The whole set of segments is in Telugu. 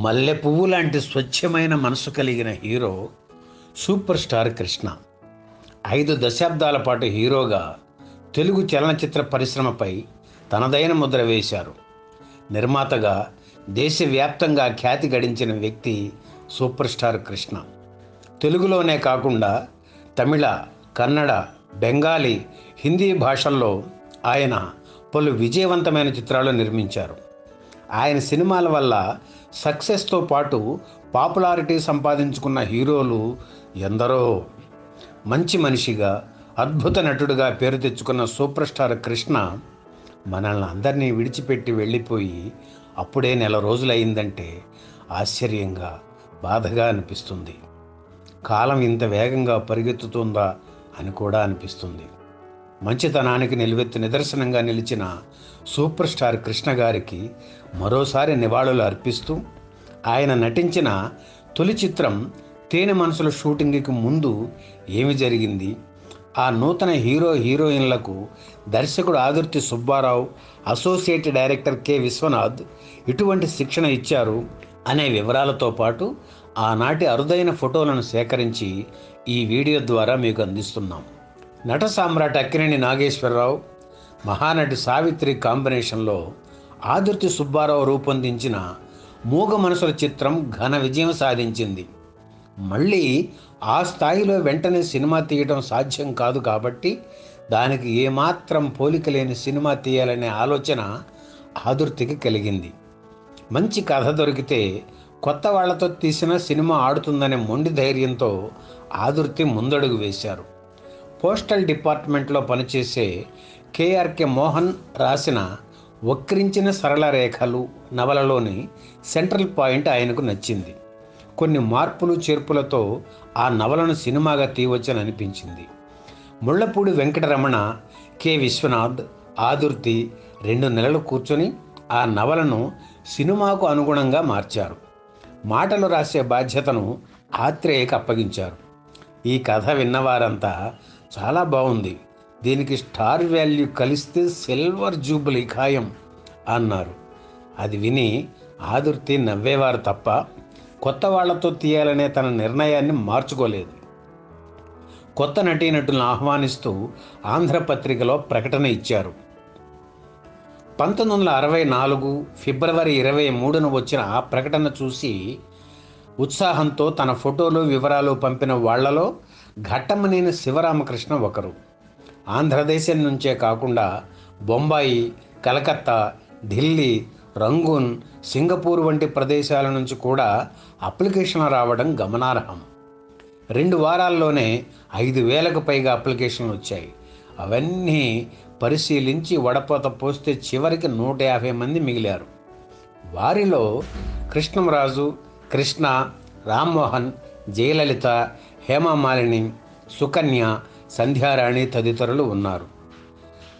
మల్లె పువ్వు లాంటి స్వచ్ఛమైన మనసు కలిగిన హీరో సూపర్ స్టార్ కృష్ణ 5 దశాబ్దాల పాటు హీరోగా తెలుగు చలనచిత్ర పరిశ్రమపై తనదైన ముద్ర వేశారు. నిర్మాతగా దేశవ్యాప్తంగా ఖ్యాతి గడించిన వ్యక్తి సూపర్ స్టార్ కృష్ణ. తెలుగులోనే కాకుండా తమిళ, కన్నడ, బెంగాలీ, హిందీ భాషల్లో ఆయన పలు విజయవంతమైన చిత్రాలు నిర్మించారు. ఆయన సినిమాల వల్ల సక్సెస్తో పాటు పాపులారిటీ సంపాదించుకున్న హీరోలు ఎందరో. మంచి మనిషిగా, అద్భుత నటుడిగా పేరు తెచ్చుకున్న సూపర్ స్టార్ కృష్ణ మనల్ని అందరినీ విడిచిపెట్టి వెళ్ళిపోయి అప్పుడే నెల రోజులైందంటే ఆశ్చర్యంగా, బాధగా అనిపిస్తుంది. కాలం ఇంత వేగంగా పరిగెత్తుతుందా అని కూడా అనిపిస్తుంది. మంచితనానికి నిలువెత్తు నిదర్శనంగా నిలిచిన సూపర్ స్టార్ కృష్ణ గారికి మరోసారి నివాళులు అర్పిస్తూ, ఆయన నటించిన తొలి చిత్రం తేనె మనసుల షూటింగ్కి ముందు ఏమి జరిగింది, ఆ నూతన హీరోయిన్లకు దర్శకుడు Adurthi Subbarao, associate director K Viswanath ఇటువంటి శిక్షణ ఇచ్చారు అనే వివరాలతో పాటు ఆనాటి అరుదైన ఫోటోలను సేకరించి ఈ వీడియో ద్వారా మీకు అందిస్తున్నాం. నట సామ్రాట్ అక్కినేని నాగేశ్వరరావు, మహానటి సావిత్రి కాంబినేషన్లో ఆదుర్తి సుబ్బారావు రూపొందించిన మూగ మనసుల చిత్రం ఘన విజయం సాధించింది. మళ్ళీ ఆ స్థాయిలో వెంటనే సినిమా తీయడం సాధ్యం కాదు కాబట్టి దానికి ఏమాత్రం పోలిక లేని సినిమా తీయాలనే ఆలోచన ఆదుర్తికి కలిగింది. మంచి కథ దొరికితే కొత్త వాళ్లతో తీసిన సినిమా ఆడుతుందనే మొండి ధైర్యంతో ఆదుర్తి ముందడుగు వేశారు. పోస్టల్ డిపార్ట్మెంట్లో పనిచేసే కేఆర్కే మోహన్ రాసిన వక్రించిన సరళ రేఖలు నవలలోని సెంట్రల్ పాయింట్ ఆయనకు నచ్చింది. కొన్ని మార్పులు చేర్పులతో ఆ నవలను సినిమాగా తీయవచ్చని అనిపించింది. ముళ్లపూడి వెంకటరమణ, కె విశ్వనాథ్, ఆదుర్తి 2 నెలలు కూర్చొని ఆ నవలను సినిమాకు అనుగుణంగా మార్చారు. మాటలు రాసే బాధ్యతను ఆత్రేయకు అప్పగించారు. ఈ కథ విన్నవారంతా చాలా బాగుంది, దీనికి స్టార్ వాల్యూ కలిస్తే సిల్వర్ జూబిలీ ఖాయం అన్నారు. అది విని ఆదుర్తి నవ్వేవారు తప్ప కొత్త వాళ్లతో తీయాలనే తన నిర్ణయాన్ని మార్చుకోలేదు. కొత్త నటీనటులను ఆహ్వానిస్తూ ఆంధ్రపత్రికలో ప్రకటన ఇచ్చారు. 1964 ఫిబ్రవరి 23న వచ్చిన ఆ ప్రకటన చూసి ఉత్సాహంతో తన ఫోటోలు, వివరాలు పంపిన వాళ్లలో ఘట్టమనేని శివరామకృష్ణ ఒకరు. ఆంధ్రదేశం నుంచే కాకుండా బొంబాయి, కలకత్తా, ఢిల్లీ, రంగూన్, సింగపూర్ వంటి ప్రదేశాల నుంచి కూడా అప్లికేషన్లు రావడం గమనార్హం. 2 వారాల్లోనే 5,000కు పైగా అప్లికేషన్లు వచ్చాయి. అవన్నీ పరిశీలించి వడపోత పోస్తే చివరికి 150 మంది మిగిలారు. వారిలో కృష్ణంరాజు, కృష్ణ, రామ్మోహన్, జయలలిత, హేమమాలిని, సుకన్య, సంధ్యారాణి తదితరులు ఉన్నారు.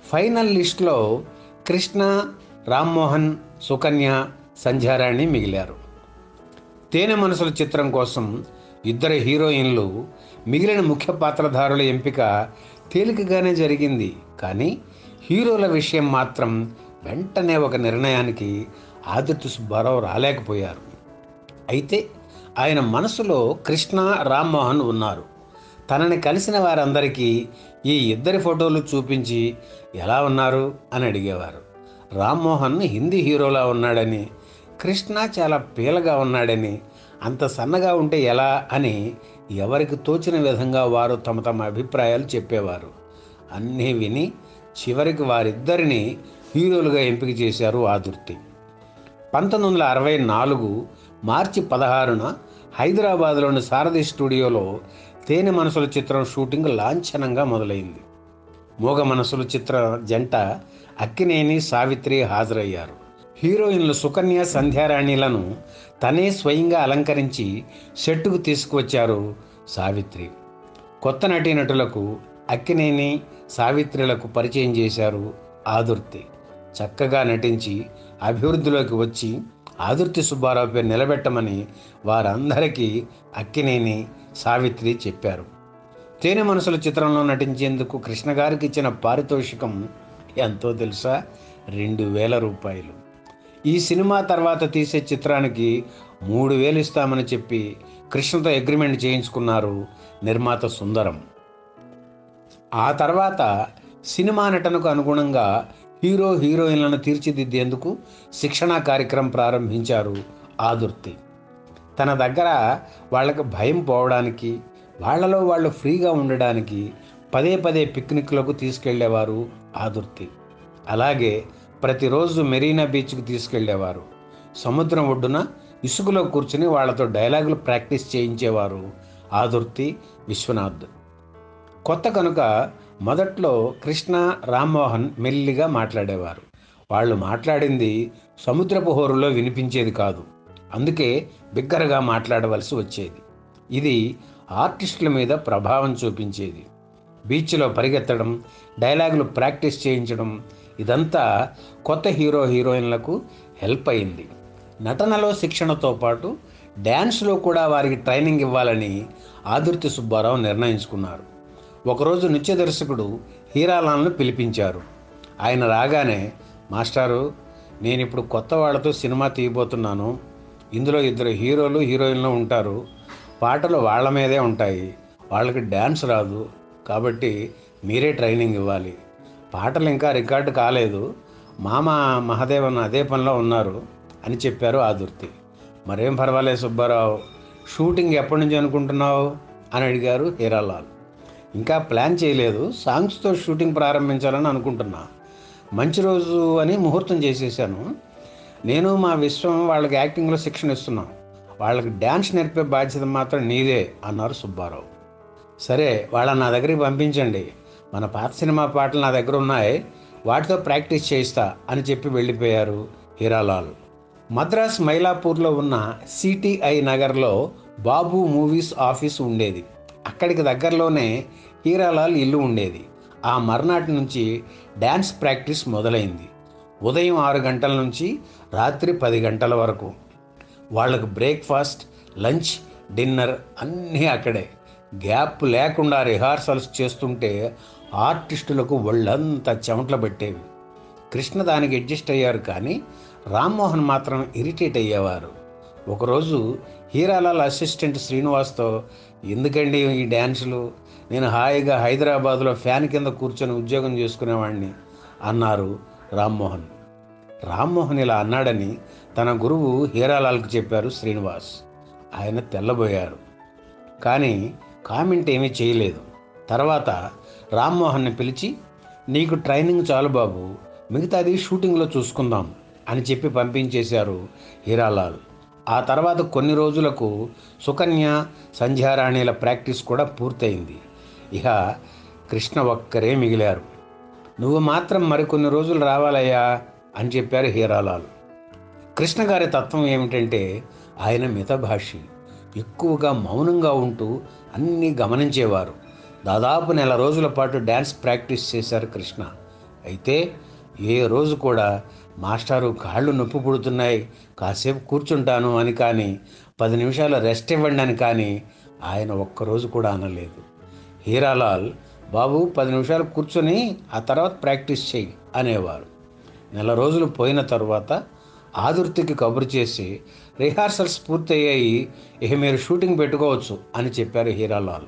ఫైనల్ లిస్టులో కృష్ణ, రామ్మోహన్, సుకన్య, సంధ్యారాణి మిగిలారు. తేనె మనసుల చిత్రం కోసం 2 హీరోయిన్లు, మిగిలిన ముఖ్య పాత్రధారుల ఎంపిక తేలికగానే జరిగింది. కానీ హీరోల విషయం మాత్రం వెంటనే ఒక నిర్ణయానికి ఆదుర్తి సుబ్బారావు రాలేకపోయారు. అయితే ఆయన మనసులో కృష్ణ, రామ్మోహన్ ఉన్నారు. తనని కలిసిన వారందరికీ ఈ 2 ఫోటోలు చూపించి ఎలా ఉన్నారు అని అడిగేవారు. రామ్మోహన్ హిందీ హీరోలా ఉన్నాడని, కృష్ణ చాలా పీలగా ఉన్నాడని, అంత సన్నగా ఉంటే ఎలా అని ఎవరికి తోచిన విధంగా వారు తమ అభిప్రాయాలు చెప్పేవారు. అన్నీ విని చివరికి వారిద్దరిని హీరోలుగా ఎంపిక చేశారు ఆదుర్తి. 1964 మార్చి 16న హైదరాబాద్లోని సారథి స్టూడియోలో తేనె మనసుల చిత్రం షూటింగ్ లాంఛనంగా మొదలైంది. మూగ మనసుల చిత్ర జంట అక్కినేని, సావిత్రి హాజరయ్యారు. హీరోయిన్లు సుకన్య, సంధ్యారాణిలను తనే స్వయంగా అలంకరించి సెట్టుకు తీసుకువచ్చారు సావిత్రి. కొత్త నటీనటులకు అక్కినేని, సావిత్రులకు పరిచయం చేశారు ఆదుర్తి. చక్కగా నటించి అభివృద్ధిలోకి వచ్చి ఆదుర్తి సుబ్బారావు పేరు నిలబెట్టమని వారందరికీ అక్కినేని, సావిత్రి చెప్పారు. తేనె మనసుల చిత్రంలో నటించేందుకు కృష్ణ గారికి ఇచ్చిన పారితోషికం ఎంతో తెలుసా? 2,000 రూపాయలు. ఈ సినిమా తర్వాత తీసే చిత్రానికి 3,000 ఇస్తామని చెప్పి కృష్ణతో అగ్రిమెంట్ చేయించుకున్నారు నిర్మాత సుందరం. ఆ తర్వాత సినిమా నటనకు అనుగుణంగా హీరో హీరోయిన్లను తీర్చిదిద్దేందుకు శిక్షణా కార్యక్రమం ప్రారంభించారు ఆదుర్తి. తన దగ్గర వాళ్ళకి భయం పోవడానికి, వాళ్ళలో వాళ్ళు ఫ్రీగా ఉండడానికి పదే పదే పిక్నిక్లకు తీసుకెళ్లేవారు ఆదుర్తి. అలాగే ప్రతిరోజు మెరీనా బీచ్కు తీసుకెళ్లేవారు. సముద్రం ఒడ్డున ఇసుకలో కూర్చుని వాళ్లతో డైలాగులు ప్రాక్టీస్ చేయించేవారు ఆదుర్తి, విశ్వనాథ్. కొత్త కనుక మొదట్లో కృష్ణ, రామ్మోహన్ మెల్లిగా మాట్లాడేవారు. వాళ్ళు మాట్లాడింది సముద్రపు హోరులో వినిపించేది కాదు. అందుకే బిగ్గరగా మాట్లాడవలసి వచ్చేది. ఇది ఆర్టిస్టుల మీద ప్రభావం చూపించేది. బీచ్లో పరిగెత్తడం, డైలాగులు ప్రాక్టీస్ చేయించడం, ఇదంతా కొత్త హీరో హీరోయిన్లకు హెల్ప్ అయింది. నటనలో శిక్షణతో పాటు డ్యాన్స్లో కూడా వారికి ట్రైనింగ్ ఇవ్వాలని ఆదుర్తి సుబ్బారావు నిర్ణయించుకున్నారు. ఒకరోజు నృత్య దర్శకుడు హీరాలాల్ను పిలిపించారు. ఆయన రాగానే, మాస్టారు, నేను ఇప్పుడు కొత్త వాళ్ళతో సినిమా తీయబోతున్నాను. ఇందులో 2 హీరోలు హీరోయిన్లు ఉంటారు. పాటలు వాళ్ళ మీదే ఉంటాయి. వాళ్ళకి డ్యాన్స్ రాదు. కాబట్టి మీరే ట్రైనింగ్ ఇవ్వాలి. పాటలు ఇంకా రికార్డు కాలేదు. మామ మహదేవన్ అదే పనిలో ఉన్నారు అని చెప్పారు ఆదుర్తి. మరేం పర్వాలేదు సుబ్బారావు, షూటింగ్ ఎప్పటి నుంచి అనుకుంటున్నావు అని అడిగారు హీరాలాల్. ఇంకా ప్లాన్ చేయలేదు. సాంగ్స్తో షూటింగ్ ప్రారంభించాలని అనుకుంటున్నా. మంచి రోజు అని ముహూర్తం చేసేసాను. నేను మా విశ్వం వాళ్ళకి యాక్టింగ్లో శిక్షణ ఇస్తున్నాం. వాళ్ళకి డ్యాన్స్ నేర్పే బాధ్యత మాత్రం నీదే అన్నారు సుబ్బారావు. సరే, వాళ్ళని నా దగ్గరికి పంపించండి. మన పాత సినిమా పాటలు నా దగ్గర ఉన్నాయి. వాటితో ప్రాక్టీస్ చేయిస్తా అని చెప్పి వెళ్ళిపోయారు హీరాలాల్. మద్రాస్ మైలాపూర్లో ఉన్న సిటిఐ నగర్లో బాబు మూవీస్ ఆఫీస్ ఉండేది. అక్కడికి దగ్గరలోనే హీరాలాల్ ఇల్లు ఉండేది. ఆ మర్నాటి నుంచి డ్యాన్స్ ప్రాక్టీస్ మొదలైంది. ఉదయం 6 గంటల నుంచి రాత్రి 10 గంటల వరకు. వాళ్ళకు బ్రేక్ఫాస్ట్, లంచ్, డిన్నర్ అన్నీ అక్కడే. గ్యాప్ లేకుండా రిహార్సల్స్ చేస్తుంటే ఆర్టిస్టులకు ఒళ్ళంతా చెమటలు పట్టేవి. కృష్ణ దానికి అడ్జస్ట్ అయ్యారు, కానీ రామ్మోహన్ మాత్రం ఇరిటేట్ అయ్యేవారు. ఒకరోజు హీరాలాల్ అసిస్టెంట్ శ్రీనివాస్తో, ఎందుకండి ఈ డ్యాన్సులు, నేను హాయిగా హైదరాబాదులో ఫ్యాన్ కింద కూర్చొని ఉద్యోగం చేసుకునేవాడిని అన్నారు రామ్మోహన్. రామ్మోహన్ ఇలా అన్నాడని తన గురువు హీరాలాల్కి చెప్పారు శ్రీనివాస్. ఆయన తెల్లబోయారు, కానీ కామెంట్ ఏమీ చేయలేదు. తర్వాత రామ్మోహన్ని పిలిచి, నీకు ట్రైనింగ్ చాలు బాబు, మిగతాది షూటింగ్లో చూసుకుందాం అని చెప్పి పంపించేశారు హీరాలాల్. ఆ తర్వాత కొన్ని రోజులకు సుకన్య, సంధ్యారాణిల ప్రాక్టీస్ కూడా పూర్తయింది. ఇక కృష్ణ ఒక్కరే మిగిలారు. నువ్వు మాత్రం మరికొన్ని రోజులు రావాలయ్యా అని చెప్పారు హీరాలాల్. కృష్ణ గారి తత్వం ఏమిటంటే ఆయన మితభాషి. ఎక్కువగా మౌనంగా ఉంటూ అన్నీ గమనించేవారు. దాదాపు 1 నెల రోజుల పాటు డ్యాన్స్ ప్రాక్టీస్ చేశారు కృష్ణ. అయితే ఏ రోజు కూడా మాస్టారు కాళ్ళు నొప్పి పుడుతున్నాయి, కాసేపు కూర్చుంటాను అని కానీ, 10 నిమిషాలు రెస్ట్ ఇవ్వండి అని కానీ ఆయన ఒక్కరోజు కూడా అనలేదు. హీరాలాల్, బాబు 10 నిమిషాలు కూర్చొని ఆ తర్వాత ప్రాక్టీస్ చేయి అనేవారు. 1 నెల రోజులు పోయిన తరువాత ఆదుర్తికి కబురు చేసి, రిహార్సల్స్ పూర్తయ్యాయి, ఇక మీరు షూటింగ్ పెట్టుకోవచ్చు అని చెప్పారు హీరాలాల్.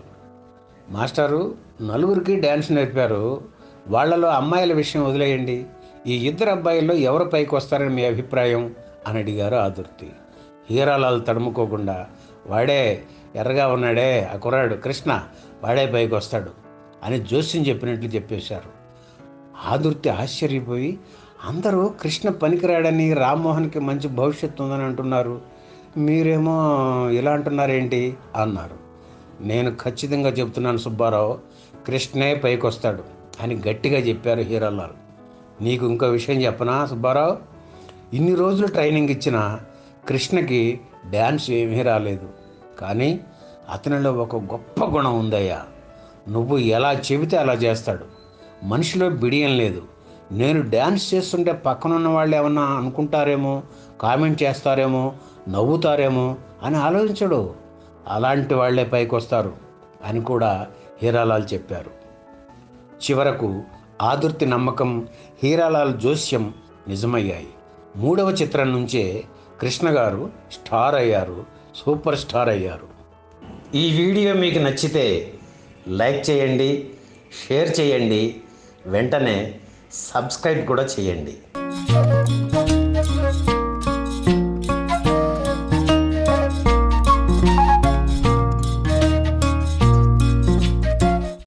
మాస్టారు, 4 డ్యాన్స్ నేర్పారు. వాళ్లలో అమ్మాయిల విషయం వదిలేయండి. ఈ 2 అబ్బాయిల్లో ఎవరు పైకి వస్తారని మీ అభిప్రాయం అని అడిగారు ఆదుర్తి. హీరాలాల్ తడుముకోకుండా, వాడే ఎర్రగా ఉన్నాడే ఆ కుర్రాడు కృష్ణ, వాడే పైకి వస్తాడు అని జోస్యం చెప్పినట్లు చెప్పేశారు. ఆదుర్తి ఆశ్చర్యపోయి, అందరూ కృష్ణ పనికిరాడని, రామ్మోహన్కి మంచి భవిష్యత్తు ఉందని అంటున్నారు, మీరేమో ఇలా అంటున్నారేంటి అన్నారు. నేను ఖచ్చితంగా చెబుతున్నాను సుబ్బారావు, కృష్ణే పైకి వస్తాడు అని గట్టిగా చెప్పారు హీరాలాల్. నీకు ఇంకో విషయం చెప్పనా సుబ్బారావు, ఇన్ని రోజులు ట్రైనింగ్ ఇచ్చిన కృష్ణకి డ్యాన్స్ ఏమీ రాలేదు, కానీ అతనిలో ఒక గొప్ప గుణం ఉందయ్యా. నువ్వు ఎలా చెబితే అలా చేస్తాడు. మనిషిలో బిడియం లేదు. నేను డ్యాన్స్ చేస్తుంటే పక్కనున్న వాళ్ళు ఏమన్నా అనుకుంటారేమో, కామెంట్ చేస్తారేమో, నవ్వుతారేమో అని ఆలోచించడు. అలాంటి వాళ్లే పైకి వస్తారు అని కూడా హీరాలాల్ చెప్పారు. చివరకు ఆదుర్తి నమ్మకం, హీరాలాల్ జోస్యం నిజమయ్యాయి. మూడవ చిత్రం నుంచే కృష్ణ గారు స్టార్ అయ్యారు, సూపర్ స్టార్ అయ్యారు. ఈ వీడియో మీకు నచ్చితే లైక్ చేయండి, షేర్ చేయండి, వెంటనే సబ్స్క్రైబ్ కూడా చేయండి.